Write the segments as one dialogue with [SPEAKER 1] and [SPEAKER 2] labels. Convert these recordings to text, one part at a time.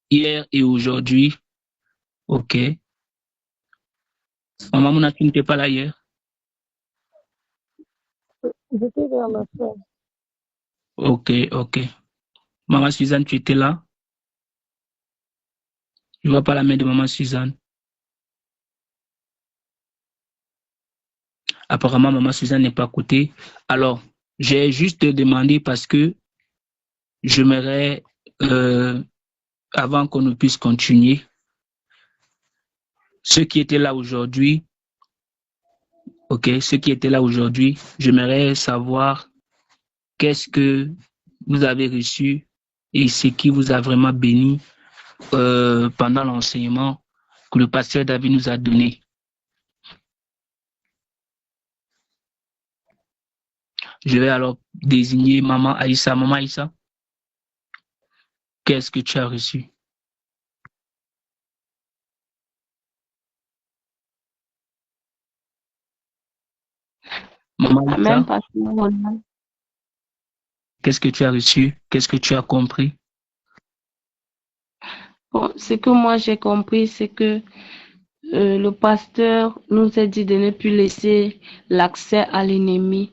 [SPEAKER 1] hier et aujourd'hui. Ok. Maman Mouna, tu n'étais pas là hier?
[SPEAKER 2] J'étais vers la fin.
[SPEAKER 1] Ok, ok. Maman Suzanne, tu étais là? Je ne vois pas la main de maman Suzanne. Apparemment, maman Suzanne n'est pas à côté. Alors, j'ai juste demandé parce que j'aimerais, euh, avant qu'on ne puisse continuer, ceux qui étaient là aujourd'hui, ok, ceux qui étaient là aujourd'hui, j'aimerais savoir qu'est-ce que vous avez reçu et ce qui vous a vraiment béni pendant l'enseignement que le pasteur David nous a donné. Je vais alors désigner Maman Aïssa. Maman Aïssa, qu'est-ce que tu as reçu? Maman
[SPEAKER 2] Amen,
[SPEAKER 1] Aïssa,
[SPEAKER 2] pasteur Ronald.
[SPEAKER 1] qu'est-ce que tu as reçu? Qu'est-ce que tu as compris?
[SPEAKER 2] Bon, ce que moi j'ai compris, c'est que le pasteur nous a dit de ne plus laisser l'accès à l'ennemi,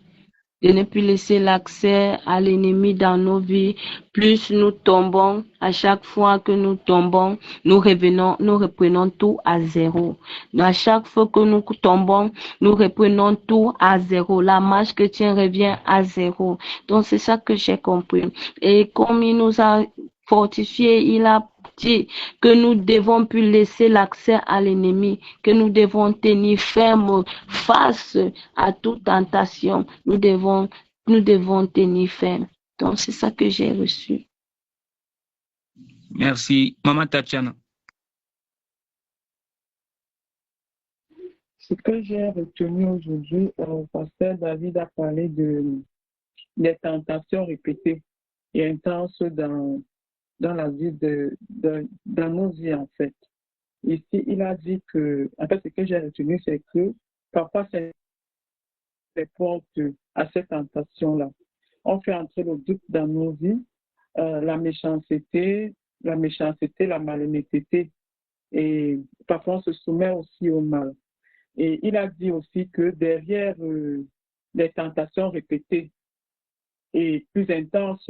[SPEAKER 2] de ne plus laisser l'accès à l'ennemi dans nos vies. Plus nous tombons, à chaque fois que nous tombons, nous reprenons tout à zéro. À chaque fois que nous tombons, nous reprenons tout à zéro. La marche chrétienne revient à zéro. Donc c'est ça que j'ai compris. Et comme il nous a fortifié, il a dit que nous devons plus laisser l'accès à l'ennemi, que nous devons tenir ferme face à toute tentation. Nous devons tenir ferme. Donc, c'est ça que j'ai reçu.
[SPEAKER 1] Merci. Maman Tatiana.
[SPEAKER 3] Ce que j'ai retenu aujourd'hui, pasteur David a parlé des tentations répétées et intenses dans la vie dans nos vies, en fait. Ici, il a dit que, en fait, ce que j'ai retenu, c'est que parfois, c'est porte à cette tentation-là. On fait entrer le doute dans nos vies, la méchanceté, la malhonnêteté, et parfois on se soumet aussi au mal. Et il a dit aussi que derrière les tentations répétées et plus intenses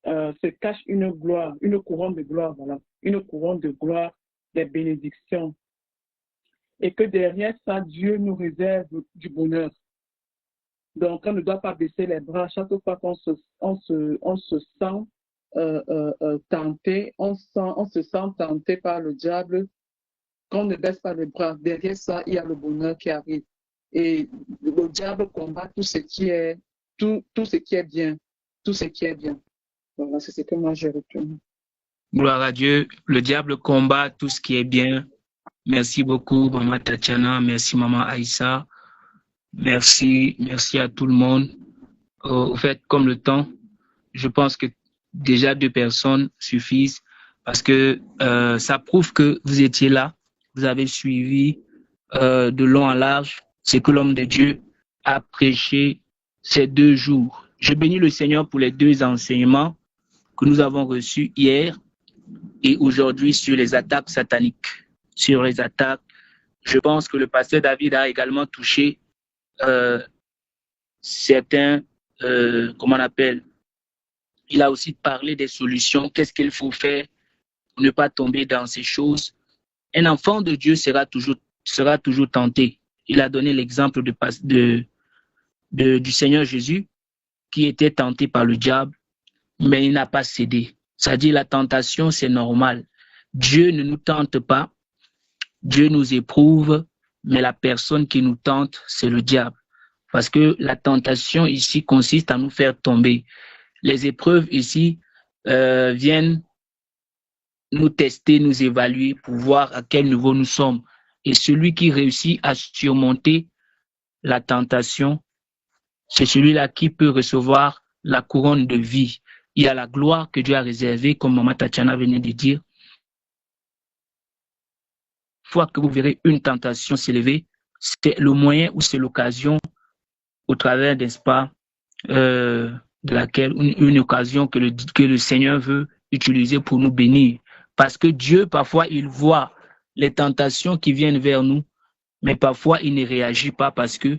[SPEAKER 3] se cache une gloire, une couronne de gloire, voilà, une couronne de gloire, des bénédictions. Et que derrière ça, Dieu nous réserve du bonheur. Donc, on ne doit pas baisser les bras. Chaque fois on se sent tenté, on se sent tenté par le diable, qu'on ne baisse pas les bras. Derrière ça, il y a le bonheur qui arrive. Et le diable combat tout ce qui est, tout ce qui est bien. Tout ce qui est bien. Voilà, c'est ce que moi j'ai retenu.
[SPEAKER 1] Gloire à Dieu. Le diable combat tout ce qui est bien. Merci beaucoup, Maman Tatiana. Merci, Maman Aïssa. Merci à tout le monde. Au fait, comme le temps, je pense que déjà 2 personnes suffisent parce que ça prouve que vous étiez là, vous avez suivi de long en large ce que l'homme de Dieu a prêché ces 2 jours. Je bénis le Seigneur pour les 2 enseignements que nous avons reçus hier et aujourd'hui sur les attaques sataniques. Sur les attaques, je pense que le pasteur David a également touché certains, comment on appelle, il a aussi parlé des solutions, qu'est-ce qu'il faut faire pour ne pas tomber dans ces choses. Un enfant de Dieu sera toujours tenté. Il a donné l'exemple du Seigneur Jésus qui était tenté par le diable, mais il n'a pas cédé. C'est-à-dire la tentation, c'est normal. Dieu ne nous tente pas, Dieu nous éprouve, mais la personne qui nous tente, c'est le diable. Parce que la tentation ici consiste à nous faire tomber. Les épreuves ici viennent nous tester, nous évaluer pour voir à quel niveau nous sommes. Et celui qui réussit à surmonter la tentation, c'est celui-là qui peut recevoir la couronne de vie. Il y a la gloire que Dieu a réservée, comme Maman Tatiana venait de dire. Une fois que vous verrez une tentation s'élever, c'est le moyen ou c'est l'occasion au travers, n'est-ce pas, de laquelle une occasion que le Seigneur veut utiliser pour nous bénir. Parce que Dieu, parfois, il voit les tentations qui viennent vers nous, mais parfois, il ne réagit pas parce que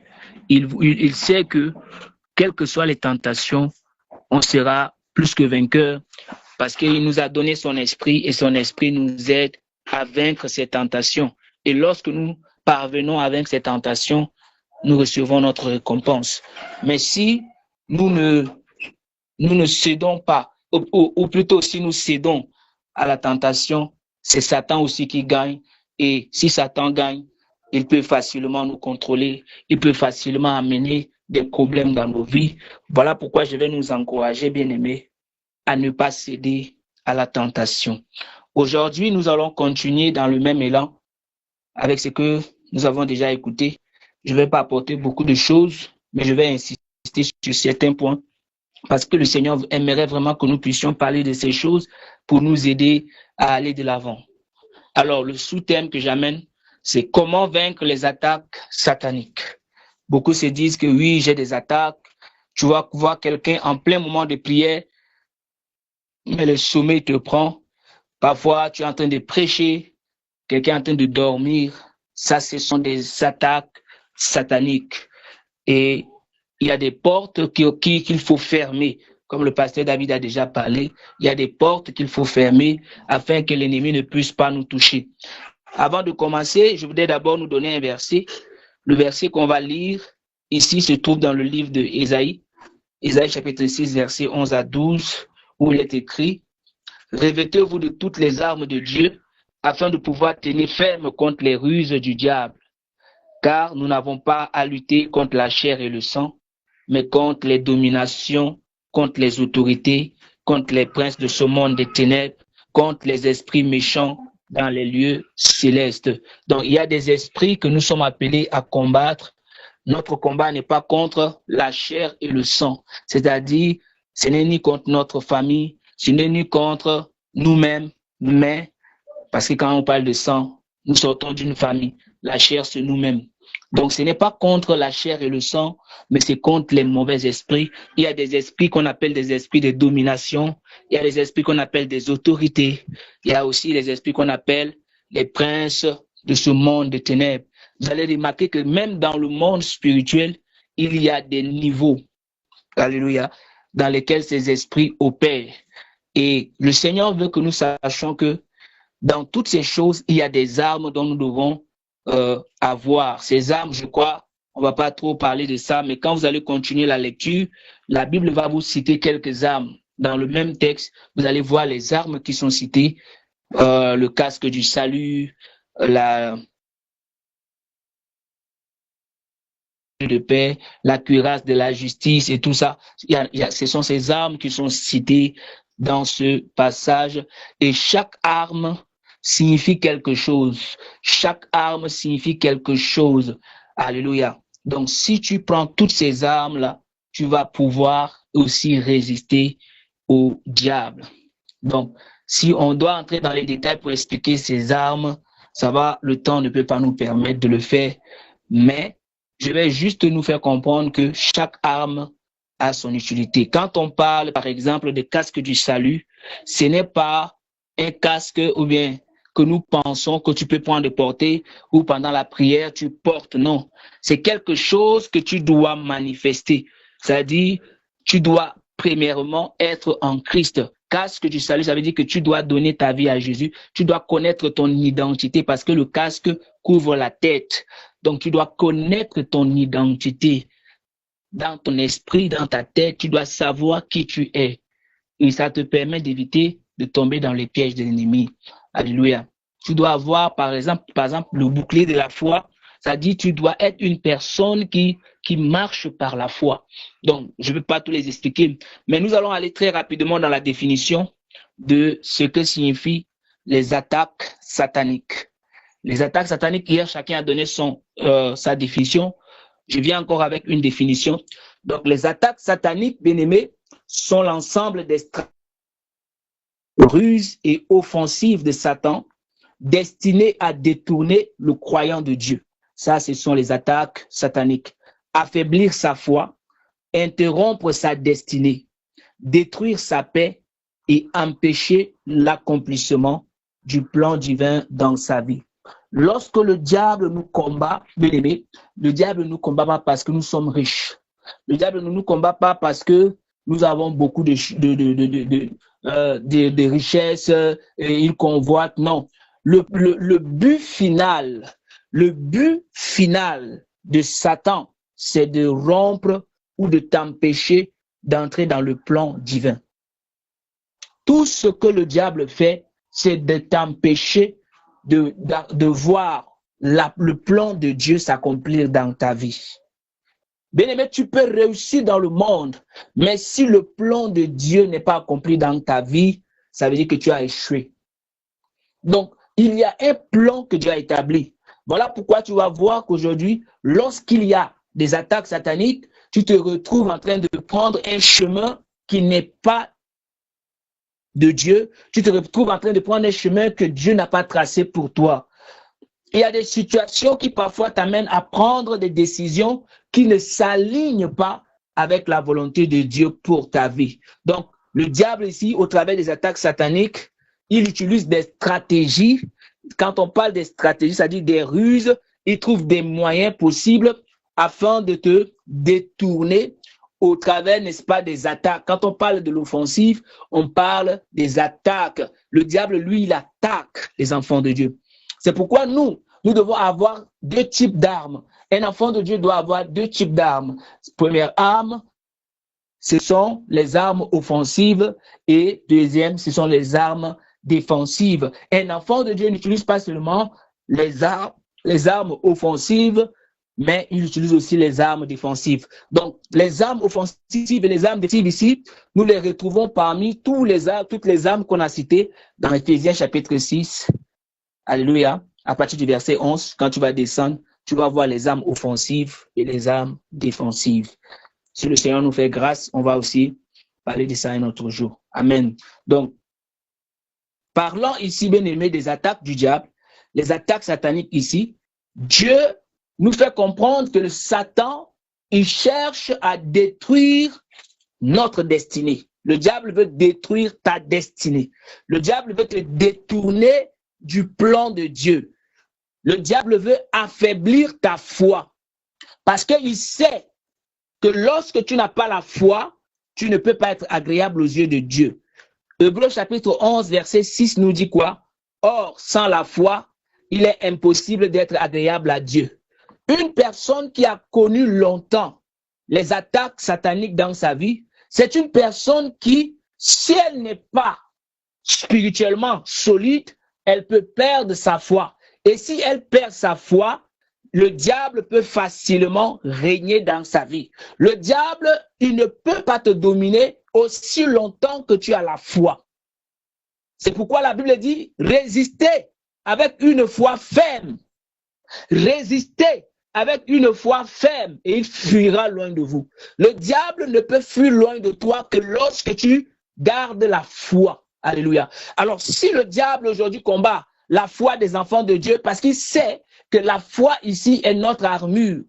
[SPEAKER 1] il sait que, quelles que soient les tentations, on sera plus que vainqueur parce qu'il nous a donné son esprit et son esprit nous aide à vaincre ces tentations. Et lorsque nous parvenons à vaincre ces tentations, nous recevons notre récompense. Mais si nous ne cédons pas, ou plutôt si nous cédons à la tentation, c'est Satan aussi qui gagne. Et si Satan gagne, il peut facilement nous contrôler, il peut facilement amener des problèmes dans nos vies. Voilà pourquoi je vais nous encourager, bien-aimés, à ne pas céder à la tentation. Aujourd'hui, nous allons continuer dans le même élan avec ce que nous avons déjà écouté. Je ne vais pas apporter beaucoup de choses, mais je vais insister sur certains points parce que le Seigneur aimerait vraiment que nous puissions parler de ces choses pour nous aider à aller de l'avant. Alors, le sous-thème que j'amène, c'est comment vaincre les attaques sataniques. Beaucoup se disent que oui, j'ai des attaques. Tu vas voir quelqu'un en plein moment de prière, mais le sommeil te prend. Parfois, tu es en train de prêcher, quelqu'un est en train de dormir. Ça, ce sont des attaques sataniques. Et il y a des portes qu'il faut fermer. Comme le pasteur David a déjà parlé, il y a des portes qu'il faut fermer afin que l'ennemi ne puisse pas nous toucher. Avant de commencer, je voudrais d'abord nous donner un verset. Le verset qu'on va lire ici se trouve dans le livre de Ésaïe, Ésaïe chapitre 6, verset 11 à 12, où il est écrit « Revêtez-vous de toutes les armes de Dieu, afin de pouvoir tenir ferme contre les ruses du diable. Car nous n'avons pas à lutter contre la chair et le sang, mais contre les dominations, contre les autorités, contre les princes de ce monde des ténèbres, contre les esprits méchants dans les lieux célestes. » Donc, il y a des esprits que nous sommes appelés à combattre. Notre combat n'est pas contre la chair et le sang. C'est-à-dire, ce n'est ni contre notre famille, ce n'est ni contre nous-mêmes, mais, parce que quand on parle de sang, nous sortons d'une famille. La chair, c'est nous-mêmes. Donc, ce n'est pas contre la chair et le sang, mais c'est contre les mauvais esprits. Il y a des esprits qu'on appelle des esprits de domination. Il y a des esprits qu'on appelle des autorités. Il y a aussi les esprits qu'on appelle les princes de ce monde de ténèbres. Vous allez remarquer que même dans le monde spirituel, il y a des niveaux, alléluia, dans lesquels ces esprits opèrent. Et le Seigneur veut que nous sachions que dans toutes ces choses, il y a des armes dont nous devons avoir. Ces armes, je crois, on ne va pas trop parler de ça, mais quand vous allez continuer la lecture, la Bible va vous citer quelques armes. Dans le même texte, vous allez voir les armes qui sont citées, le casque du salut, la de paix, la cuirasse de la justice et tout ça. Ce sont ces armes qui sont citées dans ce passage. Et chaque arme signifie quelque chose. Chaque arme signifie quelque chose. Alléluia. Donc, si tu prends toutes ces armes-là, tu vas pouvoir aussi résister au diable. Donc, si on doit entrer dans les détails pour expliquer ces armes, ça va, le temps ne peut pas nous permettre de le faire, mais je vais juste nous faire comprendre que chaque arme a son utilité. Quand on parle, par exemple, des casques du salut, ce n'est pas un casque ou bien que nous pensons que tu peux prendre et porter ou pendant la prière tu portes. Non, c'est quelque chose que tu dois manifester. C'est-à-dire, tu dois premièrement être en Christ. Casque du salut, ça veut dire que tu dois donner ta vie à Jésus. Tu dois connaître ton identité parce que le casque couvre la tête. Donc, tu dois connaître ton identité dans ton esprit, dans ta tête. Tu dois savoir qui tu es. Et ça te permet d'éviter de tomber dans les pièges de l'ennemi. Alléluia. Tu dois avoir, par exemple, le bouclier de la foi. Ça dit, tu dois être une personne qui marche par la foi. Donc, je ne vais pas tous les expliquer, mais nous allons aller très rapidement dans la définition de ce que signifient les attaques sataniques. Les attaques sataniques, hier, chacun a donné sa définition. Je viens encore avec une définition. Donc, les attaques sataniques, bien-aimés, sont l'ensemble des ruses et offensives de Satan destinées à détourner le croyant de Dieu. Ça, ce sont les attaques sataniques. Affaiblir sa foi, interrompre sa destinée, détruire sa paix et empêcher l'accomplissement du plan divin dans sa vie. Lorsque le diable nous combat, bien aimé, le diable ne nous combat pas parce que nous sommes riches. Le diable ne nous combat pas parce que nous avons beaucoup de richesses et il convoite. Non. Le but final de Satan, c'est de rompre ou de t'empêcher d'entrer dans le plan divin. Tout ce que le diable fait, c'est de t'empêcher de voir le plan de Dieu s'accomplir dans ta vie. Bien-aimé, tu peux réussir dans le monde, mais si le plan de Dieu n'est pas accompli dans ta vie, ça veut dire que tu as échoué. Donc, il y a un plan que Dieu a établi. Voilà pourquoi tu vas voir qu'aujourd'hui, lorsqu'il y a des attaques sataniques, tu te retrouves en train de prendre un chemin qui n'est pas de Dieu. Tu te retrouves en train de prendre un chemin que Dieu n'a pas tracé pour toi. Il y a des situations qui parfois t'amènent à prendre des décisions qui ne s'alignent pas avec la volonté de Dieu pour ta vie. Donc, le diable ici, au travers des attaques sataniques, il utilise des stratégies. Quand on parle des stratégies, c'est-à-dire des ruses, il trouve des moyens possibles afin de te détourner au travers, n'est-ce pas, des attaques. Quand on parle de l'offensive, on parle des attaques. Le diable, lui, il attaque les enfants de Dieu. C'est pourquoi nous devons avoir deux types d'armes. Un enfant de Dieu doit avoir deux types d'armes. Première arme, ce sont les armes offensives et deuxième, ce sont les armes défensives. Un enfant de Dieu n'utilise pas seulement les armes offensives, mais il utilise aussi les armes défensives. Donc, les armes offensives et les armes défensives ici, nous les retrouvons parmi toutes les armes qu'on a citées dans Éphésiens chapitre 6. Alléluia. À partir du verset 11, quand tu vas descendre, tu vas voir les armes offensives et les armes défensives. Si le Seigneur nous fait grâce, on va aussi parler de ça un autre jour. Amen. Donc, parlant ici, bien aimé, des attaques du diable, les attaques sataniques ici, Dieu nous fait comprendre que le Satan, il cherche à détruire notre destinée. Le diable veut détruire ta destinée. Le diable veut te détourner du plan de Dieu. Le diable veut affaiblir ta foi parce qu'il sait que lorsque tu n'as pas la foi, tu ne peux pas être agréable aux yeux de Dieu. Hébreux chapitre 11, verset 6 nous dit quoi? Or, sans la foi, il est impossible d'être agréable à Dieu. Une personne qui a connu longtemps les attaques sataniques dans sa vie, c'est une personne qui, si elle n'est pas spirituellement solide, elle peut perdre sa foi. Et si elle perd sa foi, le diable peut facilement régner dans sa vie. Le diable, il ne peut pas te dominer aussi longtemps que tu as la foi. C'est pourquoi la Bible dit, résistez avec une foi ferme. Résistez avec une foi ferme et il fuira loin de vous. Le diable ne peut fuir loin de toi que lorsque tu gardes la foi. Alléluia. Alors, si le diable aujourd'hui combat la foi des enfants de Dieu, parce qu'il sait que la foi ici est notre armure,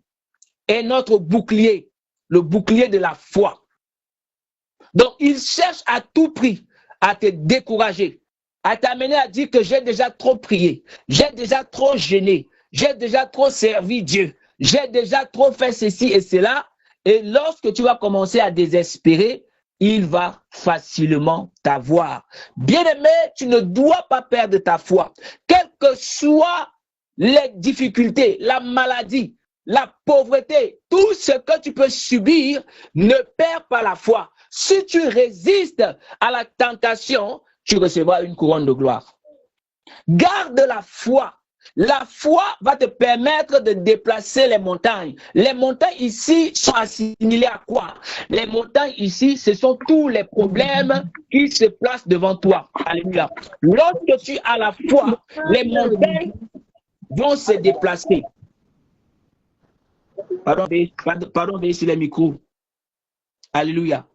[SPEAKER 1] est notre bouclier, le bouclier de la foi. Donc, il cherche à tout prix à te décourager, à t'amener à dire que j'ai déjà trop prié, j'ai déjà trop gêné, j'ai déjà trop servi Dieu, j'ai déjà trop fait ceci et cela. Et lorsque tu vas commencer à désespérer, il va facilement t'avoir. Bien-aimé, tu ne dois pas perdre ta foi. Quelles que soient les difficultés, la maladie, la pauvreté, tout ce que tu peux subir, ne perds pas la foi. Si tu résistes à la tentation, tu recevras une couronne de gloire. Garde la foi. La foi va te permettre de déplacer les montagnes. Les montagnes ici sont assimilées à quoi? Les montagnes ici, ce sont tous les problèmes qui se placent devant toi. Alléluia. Lorsque tu as la foi, les montagnes vont se déplacer. Pardon, veillez sur les micros. Alléluia.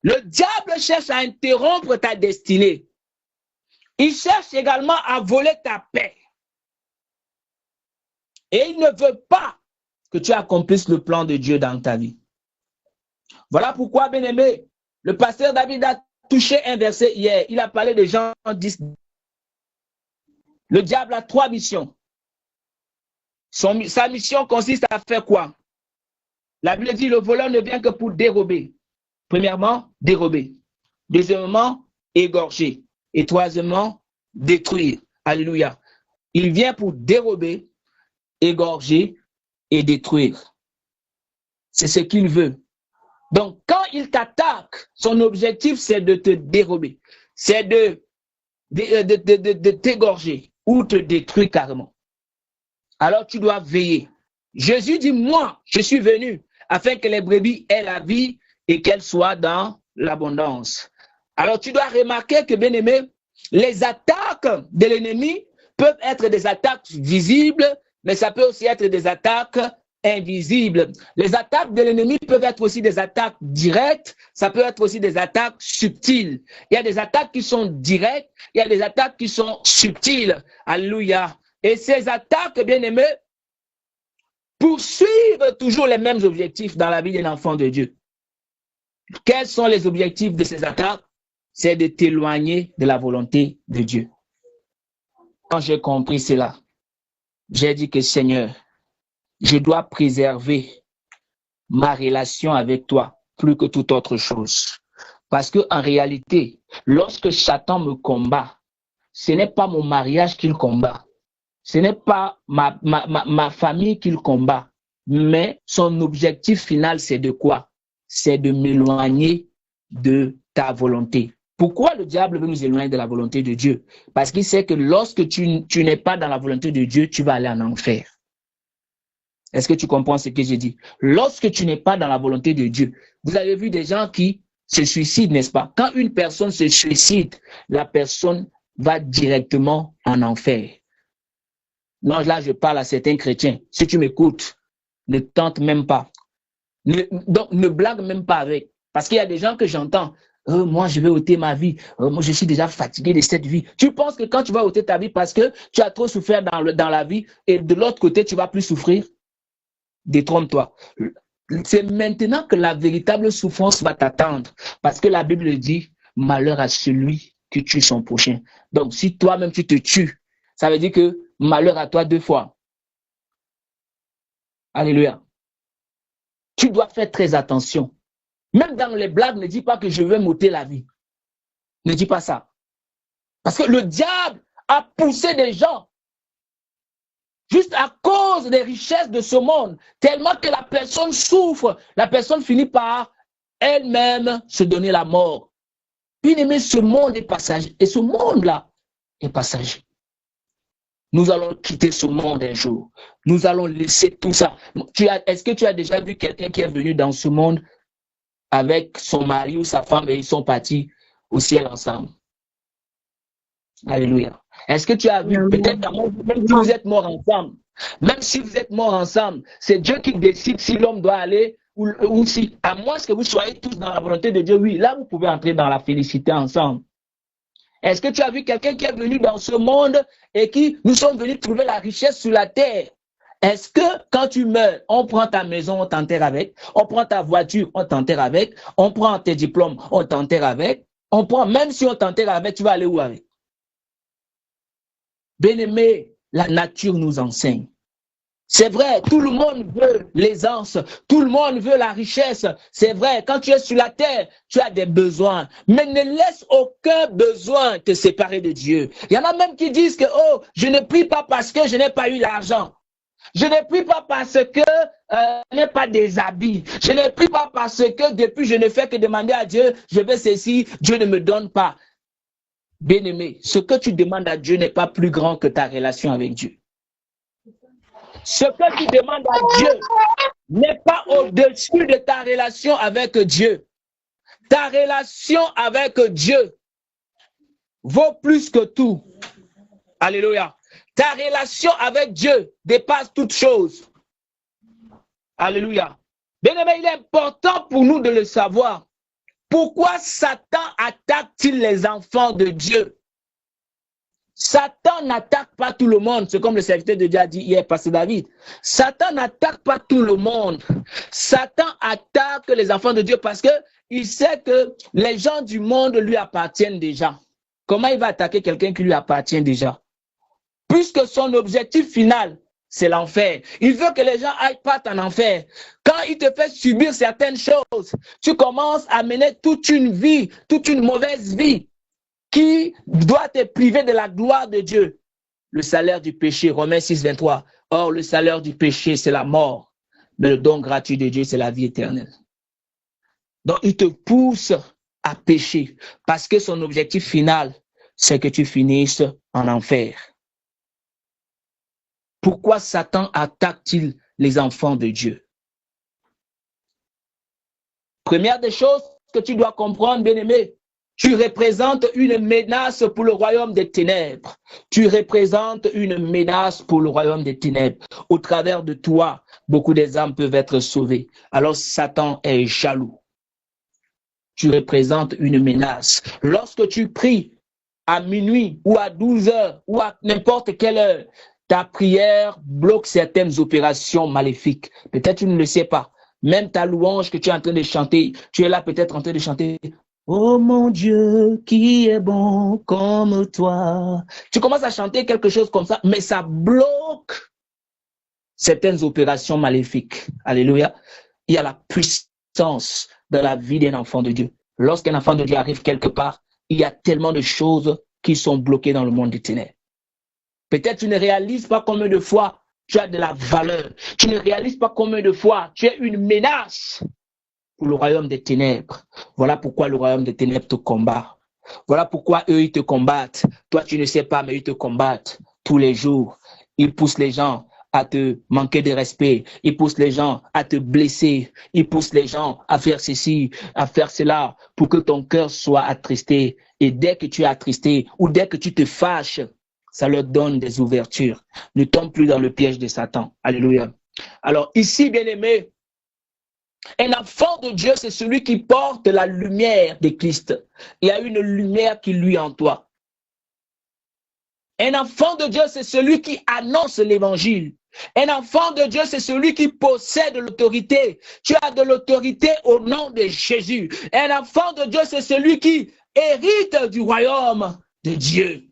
[SPEAKER 1] Le diable cherche à interrompre ta destinée. Il cherche également à voler ta paix. Et il ne veut pas que tu accomplisses le plan de Dieu dans ta vie. Voilà pourquoi, bien-aimé, le pasteur David a touché un verset hier. Il a parlé de Jean 10. Le diable a 3 missions. Sa mission consiste à faire quoi? La Bible dit, le voleur ne vient que pour dérober. Premièrement, dérober. Deuxièmement, égorger. Et troisièmement, détruire. Alléluia. Il vient pour dérober, égorger et détruire. C'est ce qu'il veut. Donc, quand il t'attaque, son objectif, c'est de te dérober. C'est de t'égorger ou te détruire carrément. Alors, tu dois veiller. Jésus dit, moi, je suis venu afin que les brebis aient la vie et qu'elles soient dans l'abondance. Alors, tu dois remarquer que, bien aimé, les attaques de l'ennemi peuvent être des attaques visibles, mais ça peut aussi être des attaques invisibles. Les attaques de l'ennemi peuvent être aussi des attaques directes, ça peut être aussi des attaques subtiles. Il y a des attaques qui sont directes, il y a des attaques qui sont subtiles. Alléluia. Et ces attaques, bien aimés, poursuivent toujours les mêmes objectifs dans la vie d'un enfant de Dieu. Quels sont les objectifs de ces attaques? C'est de t'éloigner de la volonté de Dieu. Quand j'ai compris cela, j'ai dit que Seigneur, je dois préserver ma relation avec toi plus que toute autre chose. Parce que en réalité, lorsque Satan me combat, ce n'est pas mon mariage qu'il combat. Ce n'est pas ma famille qu'il combat. Mais son objectif final, c'est de quoi? C'est de m'éloigner de ta volonté. Pourquoi le diable veut nous éloigner de la volonté de Dieu? Parce qu'il sait que lorsque tu n'es pas dans la volonté de Dieu, tu vas aller en enfer. Est-ce que tu comprends ce que j'ai dit? Lorsque tu n'es pas dans la volonté de Dieu, vous avez vu des gens qui se suicident, n'est-ce pas? Quand une personne se suicide, la personne va directement en enfer. Non, là, je parle à certains chrétiens. Si tu m'écoutes, ne tente même pas. Donc, ne blague même pas avec. Parce qu'il y a des gens que j'entends. Moi, je vais ôter ma vie. Moi, je suis déjà fatigué de cette vie. Tu penses que quand tu vas ôter ta vie parce que tu as trop souffert dans la vie et de l'autre côté, tu vas plus souffrir? Détrompe-toi. C'est maintenant que la véritable souffrance va t'attendre. Parce que la Bible dit, malheur à celui qui tue son prochain. Donc, si toi-même tu te tues, ça veut dire que malheur à toi 2 fois. Alléluia. Tu dois faire très attention. Même dans les blagues, ne dis pas que je vais m'ôter la vie. Ne dis pas ça. Parce que le diable a poussé des gens juste à cause des richesses de ce monde, tellement que la personne souffre, la personne finit par elle-même se donner la mort. Bien aimé, ce monde est passager. Et ce monde-là est passager. Nous allons quitter ce monde un jour. Nous allons laisser tout ça. Est-ce que tu as déjà vu quelqu'un qui est venu dans ce monde avec son mari ou sa femme et ils sont partis au ciel ensemble? Alléluia. Est-ce que tu as vu, peut-être même si vous êtes morts ensemble, même si vous êtes morts ensemble, c'est Dieu qui décide si l'homme doit aller ou si, à moins que vous soyez tous dans la volonté de Dieu, oui, là vous pouvez entrer dans la félicité ensemble. Est-ce que tu as vu quelqu'un qui est venu dans ce monde et qui, nous sommes venus trouver la richesse sur la terre? Est-ce que quand tu meurs, on prend ta maison, on t'enterre avec, on prend ta voiture, on t'enterre avec, on prend tes diplômes, on t'enterre avec, on prend, même si on t'enterre avec, tu vas aller où avec? Bien-aimé, la nature nous enseigne. C'est vrai, tout le monde veut l'aisance, tout le monde veut la richesse. C'est vrai, quand tu es sur la terre, tu as des besoins. Mais ne laisse aucun besoin te séparer de Dieu. Il y en a même qui disent que, oh, je ne prie pas parce que je n'ai pas eu l'argent. Je ne prie pas parce que je n'ai pas des habits. Je ne prie pas parce que depuis je ne fais que demander à Dieu, je veux ceci, Dieu ne me donne pas. Bien-aimé, ce que tu demandes à Dieu n'est pas plus grand que ta relation avec Dieu. Ce que tu demandes à Dieu n'est pas au-dessus de ta relation avec Dieu. Ta relation avec Dieu vaut plus que tout. Alléluia. Ta relation avec Dieu dépasse toute chose. Alléluia. Bien-aimé, il est important pour nous de le savoir. Pourquoi Satan attaque-t-il les enfants de Dieu? Satan n'attaque pas tout le monde. C'est comme le serviteur de Dieu a dit hier, Pasteur David. Satan n'attaque pas tout le monde. Satan attaque les enfants de Dieu parce qu'il sait que les gens du monde lui appartiennent déjà. Comment il va attaquer quelqu'un qui lui appartient déjà? puisque son objectif final, c'est l'enfer. Il veut que les gens aillent pas en enfer. Quand il te fait subir certaines choses, tu commences à mener toute une vie, toute une mauvaise vie qui doit te priver de la gloire de Dieu. Le salaire du péché, Romains 6, 23. Or, le salaire du péché, c'est la mort. Mais le don gratuit de Dieu, c'est la vie éternelle. Donc, il te pousse à pécher parce que son objectif final, c'est que tu finisses en enfer. Pourquoi Satan attaque-t-il les enfants de Dieu? Première des choses que tu dois comprendre, bien-aimé, tu représentes une menace pour le royaume des ténèbres. Tu représentes une menace pour le royaume des ténèbres. Au travers de toi, beaucoup des âmes peuvent être sauvées. Alors Satan est jaloux. Tu représentes une menace. Lorsque tu pries à minuit ou à 12 heures ou à n'importe quelle heure, ta prière bloque certaines opérations maléfiques. Peut-être tu ne le sais pas. Même ta louange que tu es en train de chanter, tu es là peut-être en train de chanter « Oh mon Dieu, qui est bon comme toi ». Tu commences à chanter quelque chose comme ça, mais ça bloque certaines opérations maléfiques. Alléluia. Il y a la puissance dans la vie d'un enfant de Dieu. Lorsqu'un enfant de Dieu arrive quelque part, il y a tellement de choses qui sont bloquées dans le monde des ténèbres. Peut-être tu ne réalises pas combien de fois tu as de la valeur. Tu ne réalises pas combien de fois tu es une menace pour le royaume des ténèbres. Voilà pourquoi le royaume des ténèbres te combat. Voilà pourquoi eux, ils te combattent. Toi, tu ne sais pas, mais ils te combattent tous les jours. Ils poussent les gens à te manquer de respect. Ils poussent les gens à te blesser. Ils poussent les gens à faire ceci, à faire cela, pour que ton cœur soit attristé. Et dès que tu es attristé, ou dès que tu te fâches, ça leur donne des ouvertures. Ne tombe plus dans le piège de Satan. Alléluia. Alors ici, bien-aimé, un enfant de Dieu, c'est celui qui porte la lumière de Christ. Il y a une lumière qui luit en toi. Un enfant de Dieu, c'est celui qui annonce l'évangile. Un enfant de Dieu, c'est celui qui possède l'autorité. Tu as de l'autorité au nom de Jésus. Un enfant de Dieu, c'est celui qui hérite du royaume de Dieu.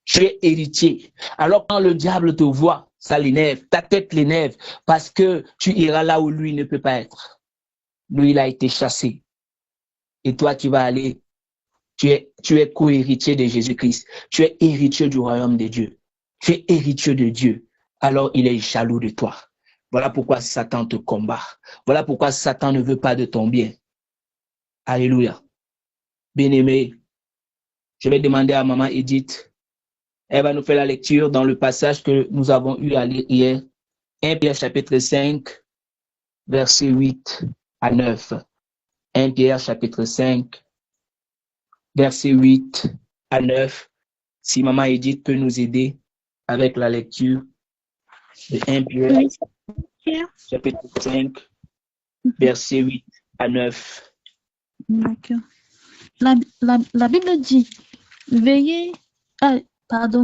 [SPEAKER 1] Tu es héritier. Alors quand le diable te voit, ça l'énerve, ta tête l'énerve, parce que tu iras là où lui ne peut pas être. Lui, il a été chassé. Et toi, tu vas aller, tu es co-héritier de Jésus-Christ. Tu es héritier du royaume de Dieu. Tu es héritier de Dieu. Alors, il est jaloux de toi. Voilà pourquoi Satan te combat. Voilà pourquoi Satan ne veut pas de ton bien. Alléluia. Bien-aimé, je vais demander à maman Edith. Elle va nous faire la lecture dans le passage que nous avons eu à lire hier. 1 Pierre chapitre 5, versets 8 à 9. 1 Pierre chapitre 5, versets 8 à 9. Si maman Edith peut nous aider avec la lecture de 1 Pierre chapitre 5, versets 8 à 9.
[SPEAKER 4] D'accord. La Bible dit,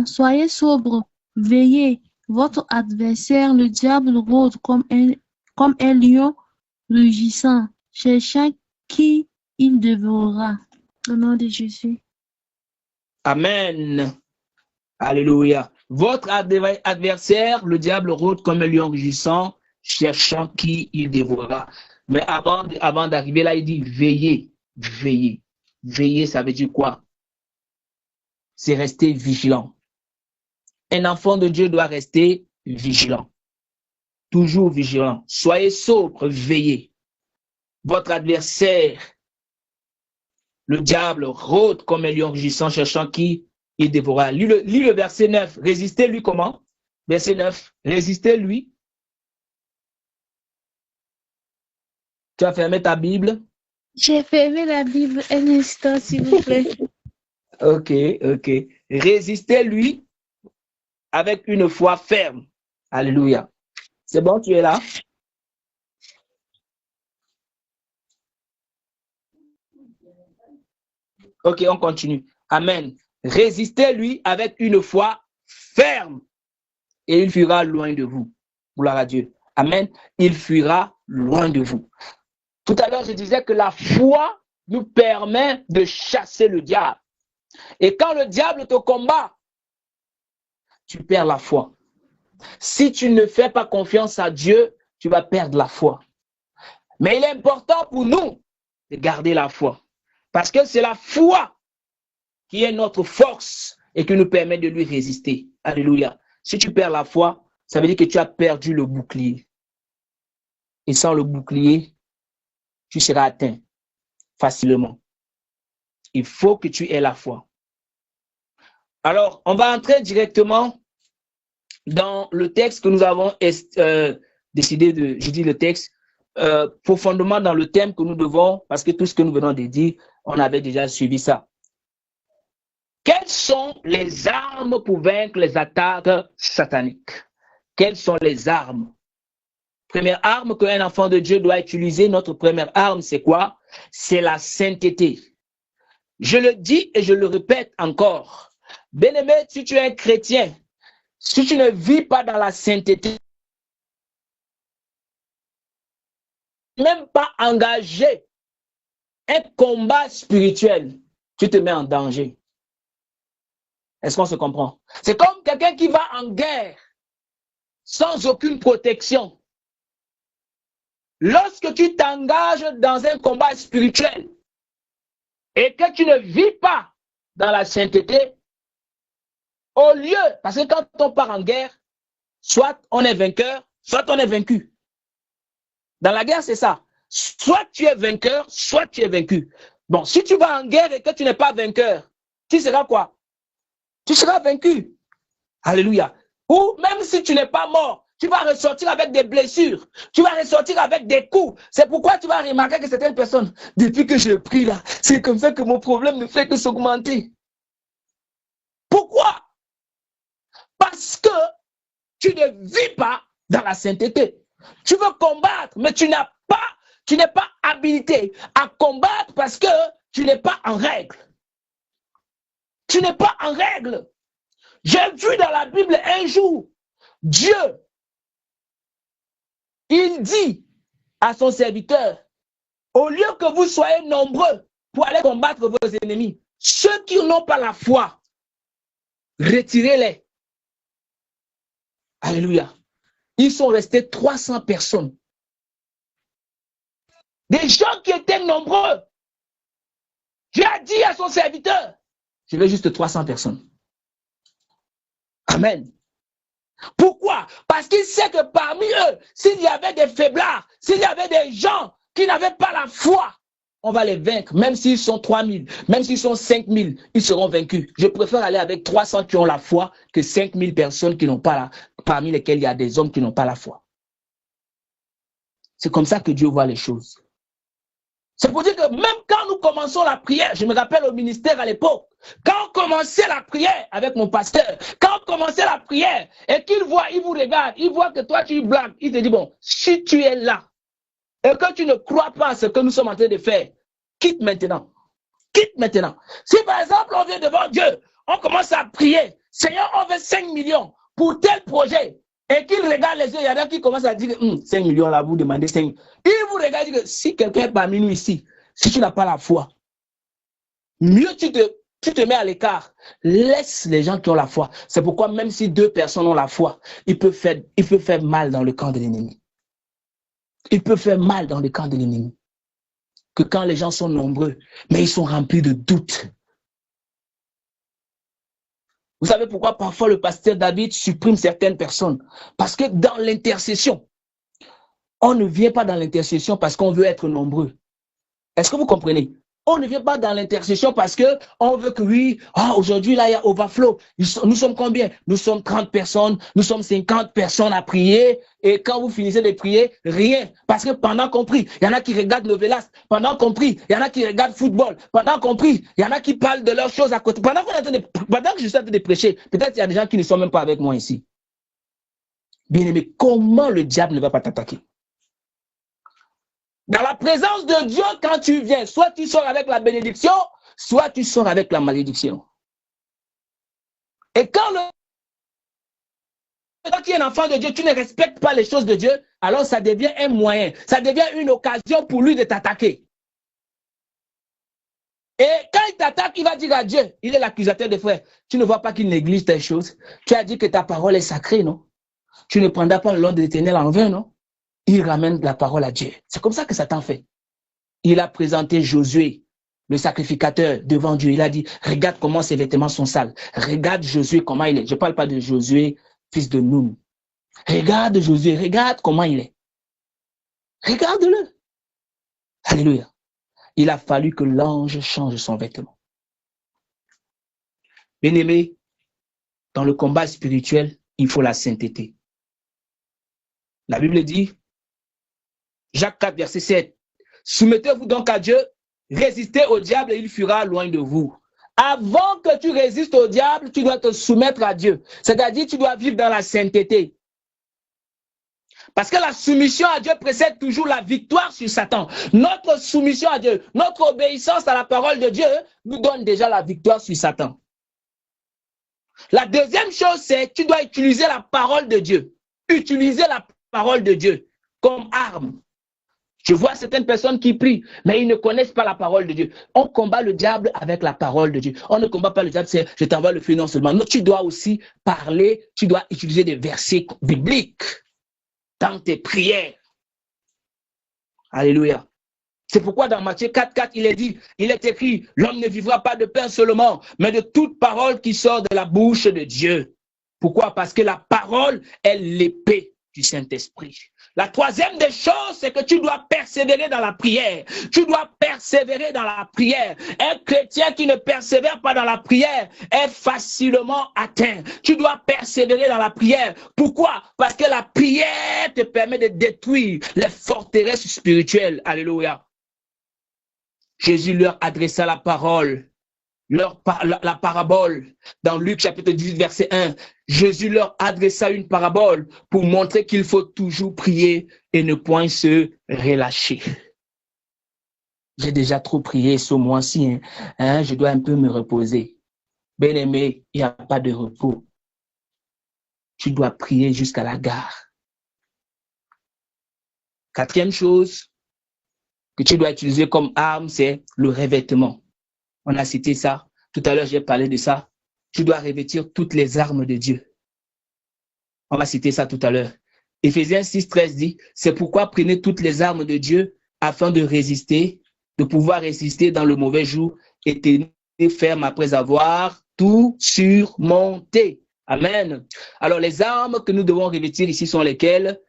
[SPEAKER 4] soyez sobres, veillez. Votre adversaire, le diable, rôde comme un lion rugissant, cherchant qui il dévorera. Au nom de Jésus.
[SPEAKER 1] Amen. Alléluia. Votre adversaire, le diable, rôde comme un lion rugissant, cherchant qui il dévorera. Mais avant d'arriver là, il dit veillez, veillez. Veiller, ça veut dire quoi? C'est rester vigilant. Un enfant de Dieu doit rester vigilant. Toujours vigilant. Soyez sobre, veillez. Votre adversaire, le diable, rôde comme un lion rugissant, cherchant qui il dévorera. Lis le verset 9. Résistez-lui comment? Verset 9. Résistez-lui. Tu as fermé ta Bible?
[SPEAKER 4] J'ai fermé la Bible un instant, s'il vous plaît.
[SPEAKER 1] Ok. Résistez-lui avec une foi ferme. Alléluia. C'est bon, tu es là? Ok, on continue. Amen. Résistez-lui avec une foi ferme et il fuira loin de vous. Gloire à Dieu. Amen. Il fuira loin de vous. Tout à l'heure, je disais que la foi nous permet de chasser le diable. Et quand le diable te combat, tu perds la foi. Si tu ne fais pas confiance à Dieu, tu vas perdre la foi. Mais il est important pour nous de garder la foi. Parce que c'est la foi qui est notre force et qui nous permet de lui résister. Alléluia. Si tu perds la foi, ça veut dire que tu as perdu le bouclier. Et sans le bouclier, tu seras atteint facilement. Il faut que tu aies la foi. Alors, on va entrer directement dans le texte que nous avons décidé de, je dis le texte, profondément dans le thème que nous devons, parce que tout ce que nous venons de dire, on avait déjà suivi ça. Quelles sont les armes pour vaincre les attaques sataniques? Quelles sont les armes? Première arme qu'un enfant de Dieu doit utiliser, notre première arme, c'est quoi? C'est la sainteté. Je le dis et je le répète encore. Bien-aimé, si tu es un chrétien, si tu ne vis pas dans la sainteté, même pas engagé un combat spirituel, tu te mets en danger. Est-ce qu'on se comprend? C'est comme quelqu'un qui va en guerre sans aucune protection. Lorsque tu t'engages dans un combat spirituel et que tu ne vis pas dans la sainteté, au lieu, parce que quand on part en guerre, soit on est vainqueur, soit on est vaincu. Dans la guerre, c'est ça. Soit tu es vainqueur, soit tu es vaincu. Bon, si tu vas en guerre et que tu n'es pas vainqueur, tu seras quoi? Tu seras vaincu. Alléluia. Ou même si tu n'es pas mort, tu vas ressortir avec des blessures. Tu vas ressortir avec des coups. C'est pourquoi tu vas remarquer que certaines personnes, depuis que je prie là, c'est comme ça que mon problème ne fait que s'augmenter. Pourquoi? Parce que tu ne vis pas dans la sainteté. Tu veux combattre, mais tu n'es pas habilité à combattre parce que tu n'es pas en règle. Tu n'es pas en règle. J'ai vu dans la Bible un jour, Dieu, il dit à son serviteur, au lieu que vous soyez nombreux pour aller combattre vos ennemis, ceux qui n'ont pas la foi, retirez-les. Alléluia. Ils sont restés 300 personnes. Des gens qui étaient nombreux. Dieu a dit à son serviteur, je veux juste 300 personnes. Amen. Pourquoi? Parce qu'il sait que parmi eux, s'il y avait des faiblards, s'il y avait des gens qui n'avaient pas la foi, on va les vaincre. Même s'ils sont 3000, même s'ils sont 5000, ils seront vaincus. Je préfère aller avec 300 qui ont la foi que 5000 personnes qui n'ont pas la, parmi lesquelles il y a des hommes qui n'ont pas la foi. C'est comme ça que Dieu voit les choses. C'est pour dire que même quand nous commençons la prière, je me rappelle au ministère à l'époque, quand on commençait la prière avec mon pasteur, quand on commençait la prière et qu'il voit, il vous regarde, il voit que toi tu blagues, il te dit bon, si tu es là et que tu ne crois pas à ce que nous sommes en train de faire, quitte maintenant. Quitte maintenant. Si par exemple on vient devant Dieu, on commence à prier, Seigneur, on veut 5 millions pour tel projet. Et qu'il regarde les yeux, il y en a qui commencent à dire 5 millions là, vous demandez 5 millions. Il vous regarde et dit que si quelqu'un est parmi nous ici, si tu n'as pas la foi, mieux tu te mets à l'écart. Laisse les gens qui ont la foi. C'est pourquoi même si 2 personnes ont la foi, il peut faire mal dans le camp de l'ennemi. Il peut faire mal dans le camp de l'ennemi. Que quand les gens sont nombreux, mais ils sont remplis de doutes. Vous savez pourquoi parfois le pasteur David supprime certaines personnes? Parce que dans l'intercession, on ne vient pas dans l'intercession parce qu'on veut être nombreux. Est-ce que vous comprenez? On ne vient pas dans l'intercession parce qu'on veut que oui, aujourd'hui là il y a overflow. Nous sommes combien? Nous sommes 30 personnes, nous sommes 50 personnes à prier. Et quand vous finissez de prier, rien. Parce que pendant qu'on prie, il y en a qui regardent Novelas. Pendant qu'on prie, il y en a qui regardent football. Pendant qu'on prie, il y en a qui parlent de leurs choses à côté. Pendant que je suis en train de prêcher, peut-être il y a des gens qui ne sont même pas avec moi ici. Bien-aimé, comment le diable ne va pas t'attaquer? Dans la présence de Dieu, quand tu viens, soit tu sors avec la bénédiction, soit tu sors avec la malédiction. Et quand tu es un enfant de Dieu, tu ne respectes pas les choses de Dieu, alors ça devient un moyen, ça devient une occasion pour lui de t'attaquer. Et quand il t'attaque, il va dire à Dieu, il est l'accusateur des frères. Tu ne vois pas qu'il néglige tes choses. Tu as dit que ta parole est sacrée, non? Tu ne prendras pas le nom de l'Éternel en vain, non? Il ramène la parole à Dieu. C'est comme ça que Satan fait. Il a présenté Josué, le sacrificateur, devant Dieu. Il a dit, regarde comment ses vêtements sont sales. Regarde Josué, comment il est. Je ne parle pas de Josué, fils de Nun. Regarde Josué, regarde comment il est. Regarde-le. Alléluia. Il a fallu que l'ange change son vêtement. Bien-aimé, dans le combat spirituel, il faut la sainteté. La Bible dit, Jacques 4, verset 7, soumettez-vous donc à Dieu, résistez au diable et il fuira loin de vous. Avant que tu résistes au diable, tu dois te soumettre à Dieu. C'est-à-dire, tu dois vivre dans la sainteté. Parce que la soumission à Dieu précède toujours la victoire sur Satan. Notre soumission à Dieu, notre obéissance à la parole de Dieu nous donne déjà la victoire sur Satan. La deuxième chose, c'est que tu dois utiliser la parole de Dieu. Utiliser la parole de Dieu comme arme. Je vois certaines personnes qui prient, mais ils ne connaissent pas la parole de Dieu. On combat le diable avec la parole de Dieu. On ne combat pas le diable, c'est je t'envoie le feu non seulement. Non, tu dois aussi parler, tu dois utiliser des versets bibliques dans tes prières. Alléluia. C'est pourquoi dans Matthieu 4, il est écrit, l'homme ne vivra pas de pain seulement, mais de toute parole qui sort de la bouche de Dieu. Pourquoi? Parce que la parole est l'épée du Saint-Esprit. La troisième des choses, c'est que tu dois persévérer dans la prière. Tu dois persévérer dans la prière. Un chrétien qui ne persévère pas dans la prière est facilement atteint. Tu dois persévérer dans la prière. Pourquoi? Parce que la prière te permet de détruire les forteresses spirituelles. Alléluia. Jésus leur adressa la parole. La parabole, dans Luc chapitre 18, verset 1, Jésus leur adressa une parabole pour montrer qu'il faut toujours prier et ne point se relâcher. J'ai déjà trop prié ce mois-ci, je dois un peu me reposer. Bien-aimé, il n'y a pas de repos. Tu dois prier jusqu'à la gare. Quatrième chose que tu dois utiliser comme arme, c'est le revêtement. On a cité ça. Tout à l'heure, j'ai parlé de ça. Tu dois revêtir toutes les armes de Dieu. On va citer ça tout à l'heure. Éphésiens 6, 13 dit, c'est pourquoi prenez toutes les armes de Dieu afin de résister, de pouvoir résister dans le mauvais jour et tenir ferme après avoir tout surmonté. Amen. Alors, les armes que nous devons revêtir ici sont lesquelles?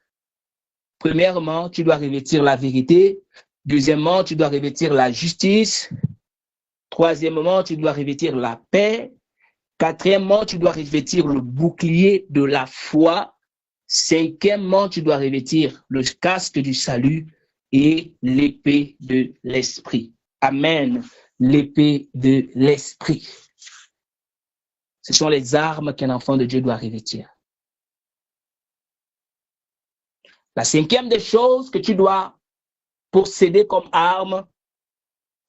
[SPEAKER 1] Premièrement, tu dois revêtir la vérité. Deuxièmement, tu dois revêtir la justice. Troisièmement, tu dois revêtir la paix. Quatrièmement, tu dois revêtir le bouclier de la foi. Cinquièmement, tu dois revêtir le casque du salut et l'épée de l'esprit. Amen. L'épée de l'esprit. Ce sont les armes qu'un enfant de Dieu doit revêtir. La cinquième des choses que tu dois posséder comme arme,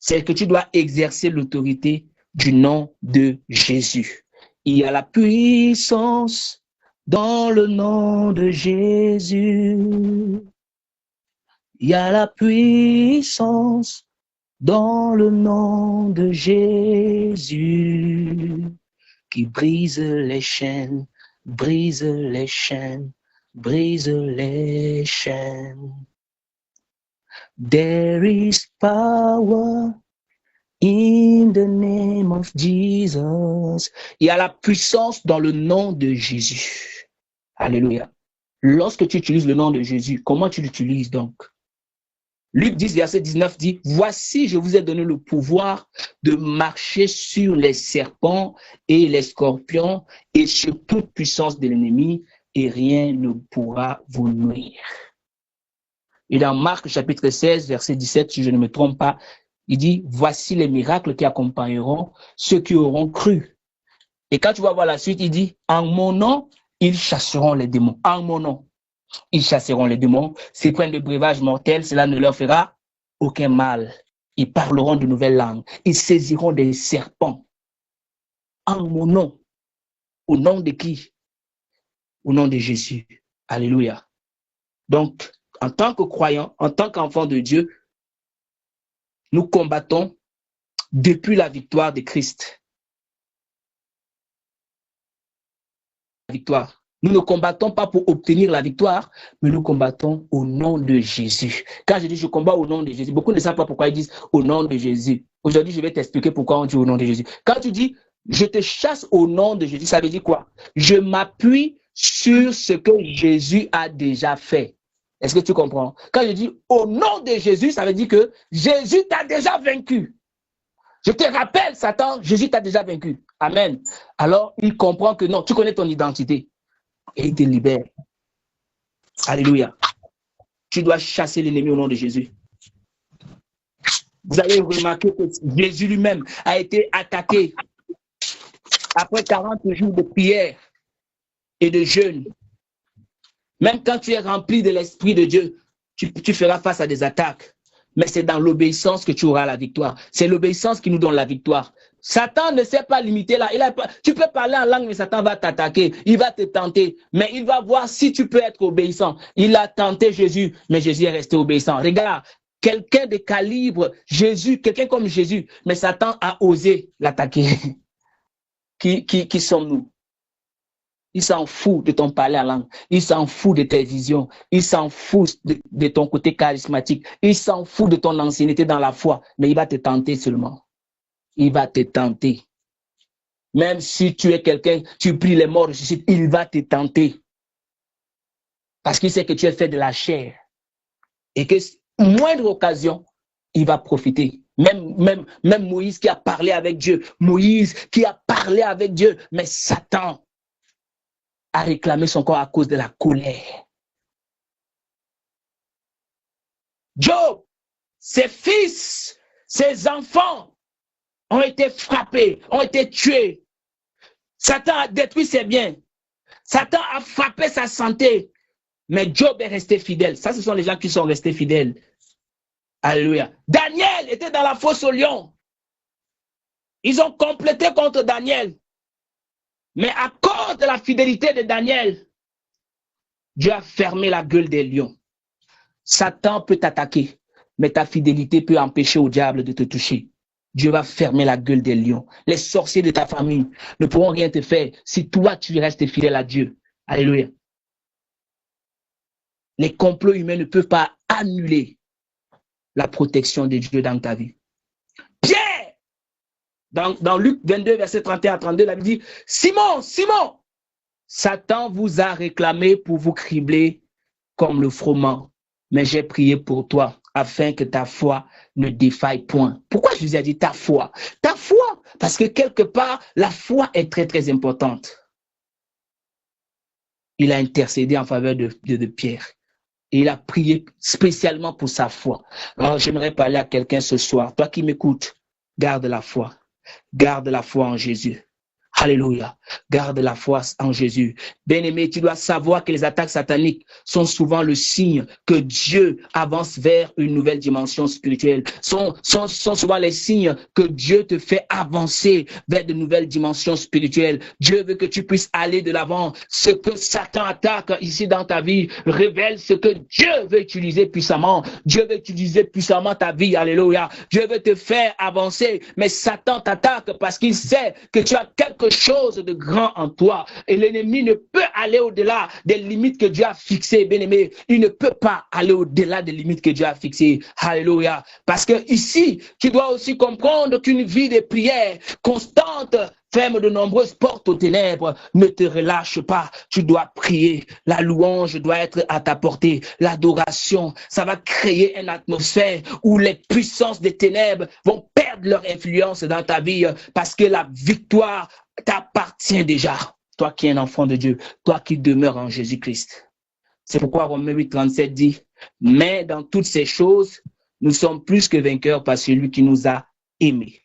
[SPEAKER 1] c'est que tu dois exercer l'autorité du nom de Jésus. Il y a la puissance dans le nom de Jésus. Il y a la puissance dans le nom de Jésus qui brise les chaînes, brise les chaînes, brise les chaînes. There is power in the name of Jesus. Il y a la puissance dans le nom de Jésus. Alléluia. Lorsque tu utilises le nom de Jésus, comment tu l'utilises donc? Luc 10, verset 19 dit, voici, je vous ai donné le pouvoir de marcher sur les serpents et les scorpions et sur toute puissance de l'ennemi et rien ne pourra vous nuire. Et dans Marc chapitre 16, verset 17, si je ne me trompe pas, il dit, voici les miracles qui accompagneront ceux qui auront cru. Et quand tu vas voir la suite, il dit, en mon nom, ils chasseront les démons. En mon nom, ils chasseront les démons. S'ils prennent des breuvages mortels, cela ne leur fera aucun mal. Ils parleront de nouvelles langues. Ils saisiront des serpents. En mon nom. Au nom de qui? Au nom de Jésus. Alléluia. Donc, en tant que croyants, en tant qu'enfants de Dieu, nous combattons depuis la victoire de Christ. Victoire. Nous ne combattons pas pour obtenir la victoire, mais nous combattons au nom de Jésus. Quand je dis je combats au nom de Jésus, beaucoup ne savent pas pourquoi ils disent au nom de Jésus. Aujourd'hui, je vais t'expliquer pourquoi on dit au nom de Jésus. Quand tu dis je te chasse au nom de Jésus, ça veut dire quoi? Je m'appuie sur ce que Jésus a déjà fait. Est-ce que tu comprends? Quand je dis au nom de Jésus, ça veut dire que Jésus t'a déjà vaincu. Je te rappelle, Satan, Jésus t'a déjà vaincu. Amen. Alors, il comprend que non, tu connais ton identité. Et il te libère. Alléluia. Tu dois chasser l'ennemi au nom de Jésus. Vous avez remarqué que Jésus lui-même a été attaqué après 40 jours de prière et de jeûne. Même quand tu es rempli de l'Esprit de Dieu, tu feras face à des attaques. Mais c'est dans l'obéissance que tu auras la victoire. C'est l'obéissance qui nous donne la victoire. Satan ne s'est pas limité là. Tu peux parler en langue, mais Satan va t'attaquer. Il va te tenter. Mais il va voir si tu peux être obéissant. Il a tenté Jésus, mais Jésus est resté obéissant. Regarde, quelqu'un de calibre, Jésus, quelqu'un comme Jésus, mais Satan a osé l'attaquer. Qui sommes-nous? Il s'en fout de ton parler en langue. Il s'en fout de tes visions. Il s'en fout de ton côté charismatique. Il s'en fout de ton ancienneté dans la foi. Mais il va te tenter seulement. Il va te tenter. Même si tu es quelqu'un, tu pries les morts ressuscitent, il va te tenter. Parce qu'il sait que tu es fait de la chair. Et que moindre occasion, il va profiter. Même Moïse qui a parlé avec Dieu. Moïse qui a parlé avec Dieu. Mais Satan a réclamé son corps à cause de la colère. Job, ses fils, ses enfants ont été frappés, ont été tués. Satan a détruit ses biens. Satan a frappé sa santé. Mais Job est resté fidèle. Ça, ce sont les gens qui sont restés fidèles. Alléluia. Daniel était dans la fosse au lion. Ils ont complété contre Daniel. Mais à cause de la fidélité de Daniel, Dieu a fermé la gueule des lions. Satan peut t'attaquer, mais ta fidélité peut empêcher au diable de te toucher. Dieu va fermer la gueule des lions. Les sorciers de ta famille ne pourront rien te faire si toi tu restes fidèle à Dieu. Alléluia. Les complots humains ne peuvent pas annuler la protection de Dieu dans ta vie. Pierre, dans Luc 22, verset 31 à 32, il dit, Simon, Simon, Satan vous a réclamé pour vous cribler comme le froment, mais j'ai prié pour toi afin que ta foi ne défaille point. Pourquoi Jésus a dit ta foi? Ta foi, parce que quelque part, la foi est très très importante. Il a intercédé en faveur de Pierre. Et il a prié spécialement pour sa foi. Alors j'aimerais parler à quelqu'un ce soir. Toi qui m'écoutes, garde la foi. Garde la foi en Jésus. Alléluia. Garde la foi en Jésus. Bien-aimé, tu dois savoir que les attaques sataniques sont souvent le signe que Dieu avance vers une nouvelle dimension spirituelle. Sont souvent les signes que Dieu te fait avancer vers de nouvelles dimensions spirituelles. Dieu veut que tu puisses aller de l'avant. Ce que Satan attaque ici dans ta vie révèle ce que Dieu veut utiliser puissamment. Dieu veut utiliser puissamment ta vie. Alléluia. Dieu veut te faire avancer. Mais Satan t'attaque parce qu'il sait que tu as quelque chose de grand en toi. Et l'ennemi ne peut aller au-delà des limites que Dieu a fixées, bien-aimé. Il ne peut pas aller au-delà des limites que Dieu a fixées. Alléluia. Parce que ici, tu dois aussi comprendre qu'une vie de prière constante ferme de nombreuses portes aux ténèbres. Ne te relâche pas. Tu dois prier. La louange doit être à ta portée. L'adoration, ça va créer une atmosphère où les puissances des ténèbres vont perdre leur influence dans ta vie parce que la victoire t'appartient déjà. Toi qui es un enfant de Dieu, toi qui demeures en Jésus-Christ. C'est pourquoi Romains 8:37 dit, mais dans toutes ces choses, nous sommes plus que vainqueurs par celui qui nous a aimés.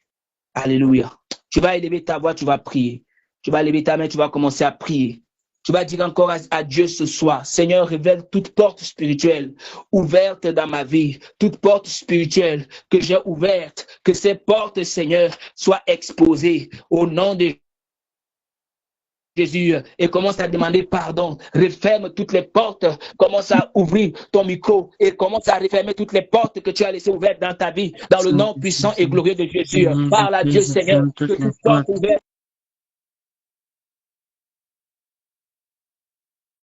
[SPEAKER 1] Alléluia. Tu vas élever ta voix, tu vas prier. Tu vas lever ta main, tu vas commencer à prier. Tu vas dire encore à Dieu ce soir, Seigneur, révèle toute porte spirituelle ouverte dans ma vie, toute porte spirituelle que j'ai ouverte, que ces portes, Seigneur, soient exposées au nom de Jésus, et commence à demander pardon. Referme toutes les portes. Commence à ouvrir ton micro et commence à refermer toutes les portes que tu as laissées ouvertes dans ta vie. Dans le nom puissant et glorieux de Jésus. Parle à Dieu, Seigneur, que toutes portes ouvertes